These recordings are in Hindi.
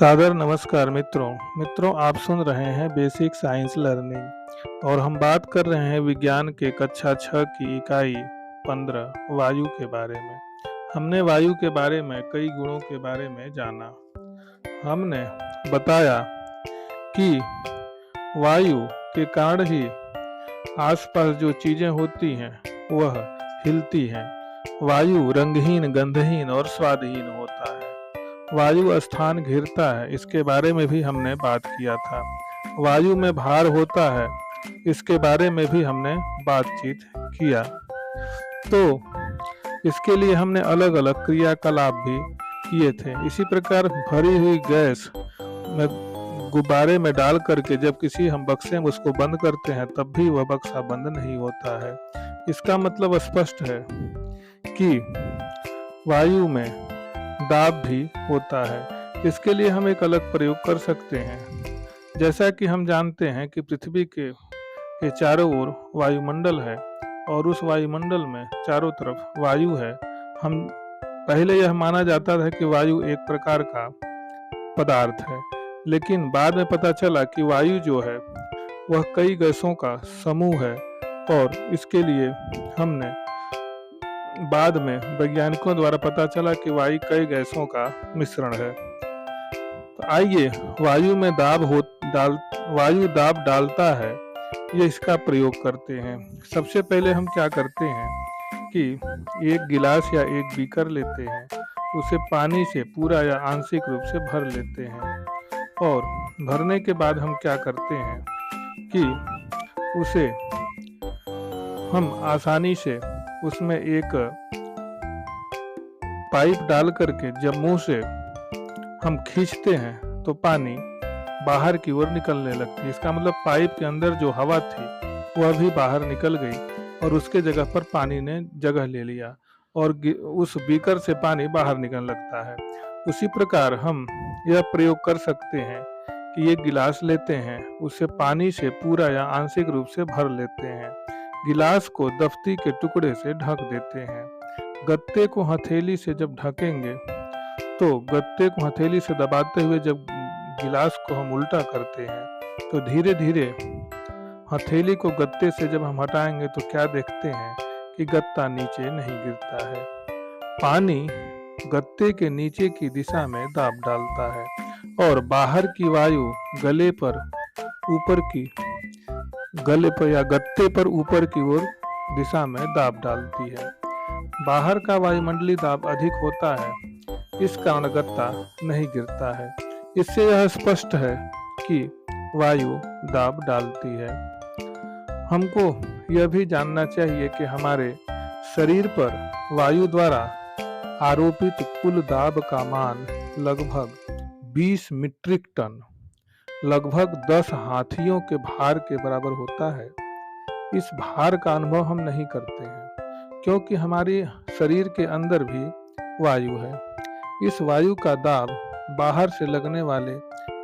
सादर नमस्कार मित्रों आप सुन रहे हैं बेसिक साइंस लर्निंग और हम बात कर रहे हैं विज्ञान के कक्षा 6 की इकाई 15 वायु के बारे में। हमने वायु के बारे में कई गुणों के बारे में जाना। हमने बताया कि वायु के कारण ही आसपास जो चीजें होती हैं वह हिलती हैं। वायु रंगहीन, गंधहीन और स्वादहीन होता है। वायु स्थान घेरता है, इसके बारे में भी हमने बात किया था। वायु में भार होता है, इसके बारे में भी हमने बातचीत किया। तो इसके लिए हमने अलग अलग क्रियाकलाप भी किए थे। इसी प्रकार भरी हुई गैस में गुब्बारे में डाल करके जब किसी हम बक्से में उसको बंद करते हैं तब भी वह बक्सा बंद नहीं होता है। इसका मतलब स्पष्ट है कि वायु में दाब भी होता है। इसके लिए हम एक अलग प्रयोग कर सकते हैं। जैसा कि हम जानते हैं कि पृथ्वी के चारों ओर वायुमंडल है और उस वायुमंडल में चारों तरफ वायु है। हम पहले यह माना जाता था कि वायु एक प्रकार का पदार्थ है, लेकिन बाद में पता चला कि वायु जो है वह कई गैसों का समूह है और इसके लिए हमने बाद में वैज्ञानिकों द्वारा पता चला कि वायु कई गैसों का मिश्रण है। तो आइए वायु में वायु दाब डालता है, ये इसका प्रयोग करते हैं। सबसे पहले हम क्या करते हैं कि एक गिलास या एक बीकर लेते हैं, उसे पानी से पूरा या आंशिक रूप से भर लेते हैं और भरने के बाद हम क्या करते हैं कि उसे हम आसानी से उसमें एक पाइप डाल करके जब मुंह से हम खींचते हैं तो पानी बाहर की ओर निकलने लगती है। इसका मतलब पाइप के अंदर जो हवा थी वह भी बाहर निकल गई और उसके जगह पर पानी ने जगह ले लिया और उस बीकर से पानी बाहर निकलने लगता है। उसी प्रकार हम यह प्रयोग कर सकते हैं कि एक गिलास लेते हैं, उसे पानी से पूरा या आंशिक रूप से भर लेते हैं, गिलास को दफ्ती के टुकड़े से ढक देते हैं। गत्ते को हथेली से जब ढकेंगे तो गत्ते को हथेली से दबाते हुए जब गिलास को हम उल्टा करते हैं तो धीरे धीरे हथेली को गत्ते से जब हम हटाएंगे तो क्या देखते हैं कि गत्ता नीचे नहीं गिरता है। पानी गत्ते के नीचे की दिशा में दाब डालता है और बाहर की वायु गले पर या गत्ते पर ऊपर की ओर दिशा में दाब डालती है। बाहर का वायुमंडलीय दाब अधिक होता है, इस कारण गत्ता नहीं गिरता है। इससे यह स्पष्ट है कि वायु दाब डालती है। हमको यह भी जानना चाहिए कि हमारे शरीर पर वायु द्वारा आरोपित कुल दाब का मान लगभग 20 मीट्रिक टन, लगभग 10 हाथियों के भार के बराबर होता है। इस भार का अनुभव हम नहीं करते हैं क्योंकि हमारे शरीर के अंदर भी वायु है। इस वायु का दाब बाहर से लगने वाले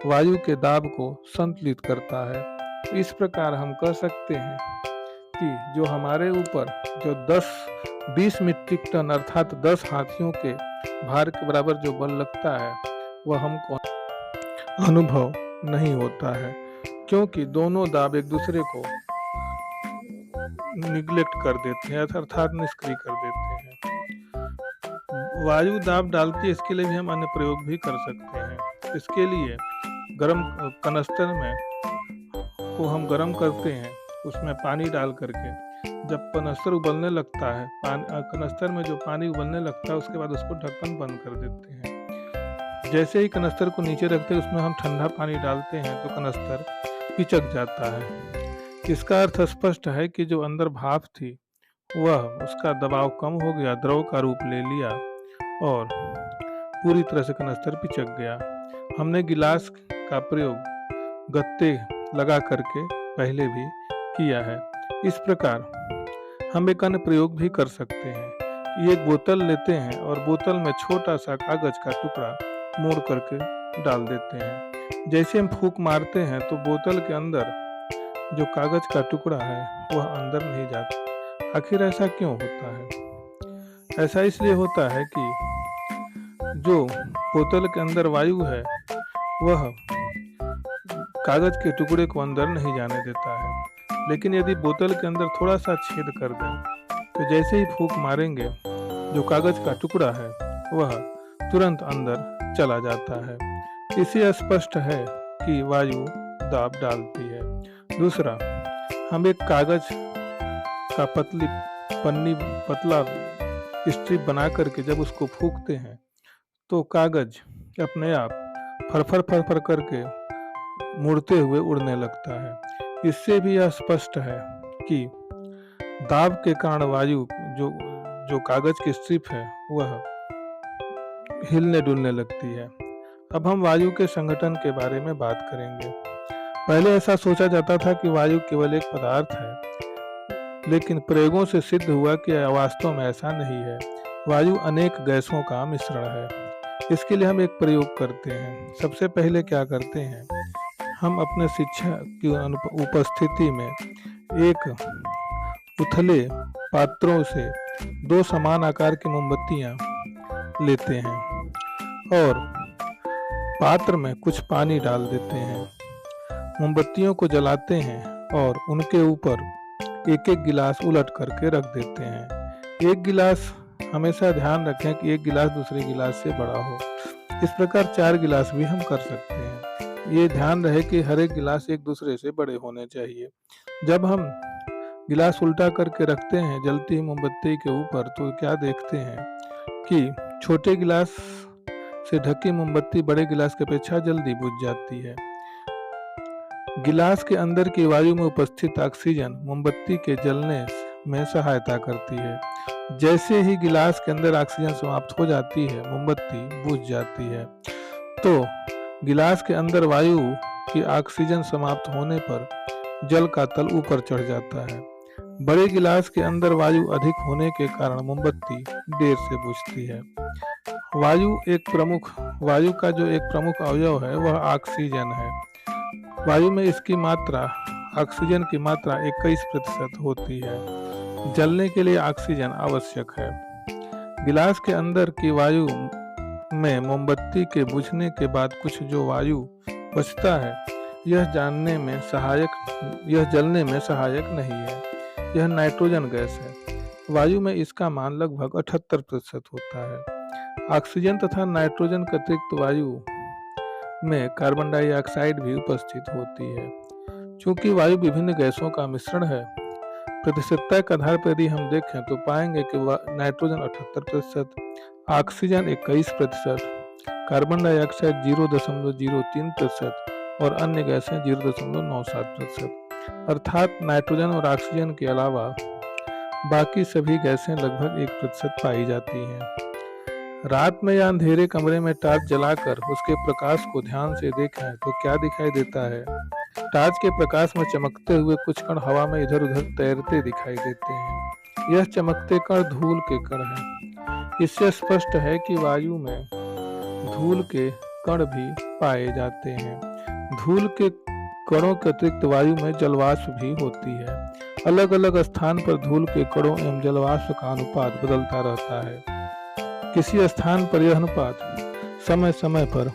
वायु के दाब को संतुलित करता है। इस प्रकार हम कह सकते हैं कि जो हमारे ऊपर जो 20 मीट्रिक टन अर्थात 10 हाथियों के भार के बराबर जो बल लगता है वह हमको अनुभव नहीं होता है, क्योंकि दोनों दाब एक दूसरे को निग्लेक्ट कर देते हैं अर्थात निष्क्रिय कर देते हैं। वायु दाब डालती है, इसके लिए भी हम अन्य प्रयोग भी कर सकते हैं। इसके लिए गर्म कनस्तर में को हम गर्म करते हैं, उसमें पानी डाल करके जब कनस्तर उबलने लगता है, कनस्तर में जो पानी उबलने लगता है उसके बाद उसको ढक्कन बंद कर देते हैं। जैसे ही कनस्तर को नीचे रखते हैं उसमें हम ठंडा पानी डालते हैं तो कनस्तर पिचक जाता है। इसका अर्थ स्पष्ट है कि जो अंदर भाप थी वह उसका दबाव कम हो गया, द्रव का रूप ले लिया और पूरी तरह से कनस्तर पिचक गया। हमने गिलास का प्रयोग गत्ते लगा करके पहले भी किया है। इस प्रकार हम एक अन्य प्रयोग भी कर सकते हैं। एक बोतल लेते हैं और बोतल में छोटा सा कागज का टुकड़ा मोड़ करके डाल देते हैं। जैसे हम फूंक मारते हैं तो बोतल के अंदर जो कागज का टुकड़ा है वह अंदर नहीं जाता। आखिर ऐसा क्यों होता है? ऐसा इसलिए होता है कि जो बोतल के अंदर वायु है वह कागज के टुकड़े को अंदर नहीं जाने देता है। लेकिन यदि बोतल के अंदर थोड़ा सा छेद कर दें तो जैसे ही फूंक मारेंगे जो कागज का टुकड़ा है वह तुरंत अंदर चला जाता है। इससे स्पष्ट है कि वायु दाब डालती है। दूसरा, हम एक कागज का पतला स्ट्रिप बना करके जब उसको फूंकते हैं तो कागज अपने आप फरफर फरफर करके मुड़ते हुए उड़ने लगता है। इससे भी यह स्पष्ट है कि दाब के कारण वायु जो कागज की स्ट्रिप है वह हिलने डुलने लगती है। अब हम वायु के संगठन के बारे में बात करेंगे। पहले ऐसा सोचा जाता था कि वायु केवल एक पदार्थ है, लेकिन प्रयोगों से सिद्ध हुआ कि वास्तव में ऐसा नहीं है। वायु अनेक गैसों का मिश्रण है। इसके लिए हम एक प्रयोग करते हैं। सबसे पहले क्या करते हैं, हम अपने शिक्षक की उपस्थिति में एक उथले पात्रों से 2 समान आकार की मोमबत्तियां लेते हैं और पात्र में कुछ पानी डाल देते हैं। मोमबत्तियों को जलाते हैं और उनके ऊपर एक एक गिलास उलट करके रख देते हैं। एक गिलास, हमेशा ध्यान रखें कि एक गिलास दूसरे गिलास से बड़ा हो। इस प्रकार 4 गिलास भी हम कर सकते हैं। ये ध्यान रहे कि हर एक गिलास एक दूसरे से बड़े होने चाहिए। जब हम गिलास उल्टा करके रखते हैं जलती हुई मोमबत्ती के ऊपर तो क्या देखते हैं कि छोटे गिलास से ढकी मोमबत्ती बड़े गिलास की अपेक्षा जल्दी बुझ जाती है। गिलास के अंदर की वायु में उपस्थित ऑक्सीजन मोमबत्ती के जलने में सहायता करती है। जैसे ही गिलास के अंदर ऑक्सीजन समाप्त हो जाती है मोमबत्ती बुझ जाती है। तो गिलास के अंदर वायु की ऑक्सीजन समाप्त होने पर जल का तल ऊपर चढ़ जाता है। बड़े गिलास के अंदर वायु अधिक होने के कारण मोमबत्ती देर से बुझती है। वायु का जो एक प्रमुख अवयव है वह ऑक्सीजन है। वायु में इसकी मात्रा, ऑक्सीजन की मात्रा 21% होती है। जलने के लिए ऑक्सीजन आवश्यक है। गिलास के अंदर की वायु में मोमबत्ती के बुझने के बाद कुछ जो वायु बचता है यह जलने में सहायक नहीं है। यह नाइट्रोजन गैस है। वायु में इसका मान लगभग 78% होता है। ऑक्सीजन तथा नाइट्रोजन के अतिरिक्त वायु में कार्बन डाइऑक्साइड भी उपस्थित होती है। चूंकि वायु विभिन्न गैसों का मिश्रण है, प्रतिशतता के आधार पर यदि हम देखें तो पाएंगे कि नाइट्रोजन 78%, ऑक्सीजन 21%, कार्बन डाइऑक्साइड 0.03% और अन्य गैसें 0.97%। अर्थात नाइट्रोजन और ऑक्सीजन के अलावा बाकी सभी गैसें लगभग 1% पाई जाती हैं। रात में या अंधेरे कमरे में टॉर्च जलाकर उसके प्रकाश को ध्यान से देखें तो क्या दिखाई देता है। टॉर्च के प्रकाश में चमकते हुए कुछ कण हवा में इधर उधर तैरते दिखाई देते हैं। यह चमकते कण धूल के कण हैं। इससे स्पष्ट है कि वायु में धूल के कण भी पाए जाते हैं। धूल के कणों के अतिरिक्त वायु में जलवाष्प भी होती है। अलग अलग स्थान पर धूल के कणों एवं जलवाष्प का अनुपात बदलता रहता है। किसी स्थान पर यह अनुपात समय समय पर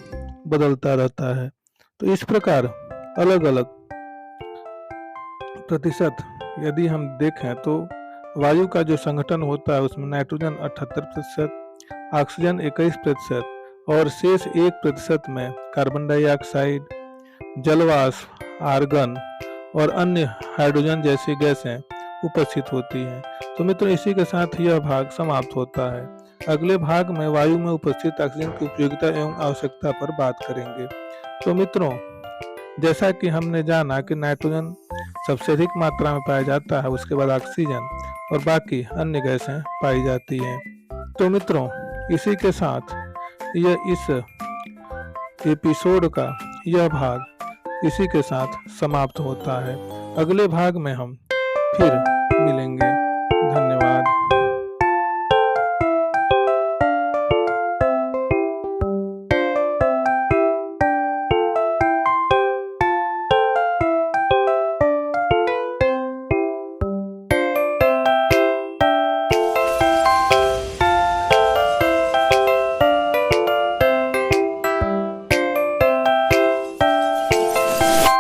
बदलता रहता है। तो इस प्रकार अलग अलग प्रतिशत यदि हम देखें तो वायु का जो संगठन होता है उसमें नाइट्रोजन 78%, ऑक्सीजन 21% और शेष 1% में कार्बन डाइऑक्साइड, जलवाष्प, आर्गन और अन्य हाइड्रोजन जैसी गैसें उपस्थित होती हैं। तो मित्रों, इसी के साथ यह भाग समाप्त होता है। अगले भाग में वायु में उपस्थित ऑक्सीजन की उपयोगिता एवं आवश्यकता पर बात करेंगे। तो मित्रों, जैसा कि हमने जाना कि नाइट्रोजन सबसे अधिक मात्रा में पाया जाता है, उसके बाद ऑक्सीजन और बाकी अन्य गैसें पाई जाती हैं। तो मित्रों, इसी के साथ इस एपिसोड का यह भाग इसी के साथ समाप्त होता है। अगले भाग में हम फिर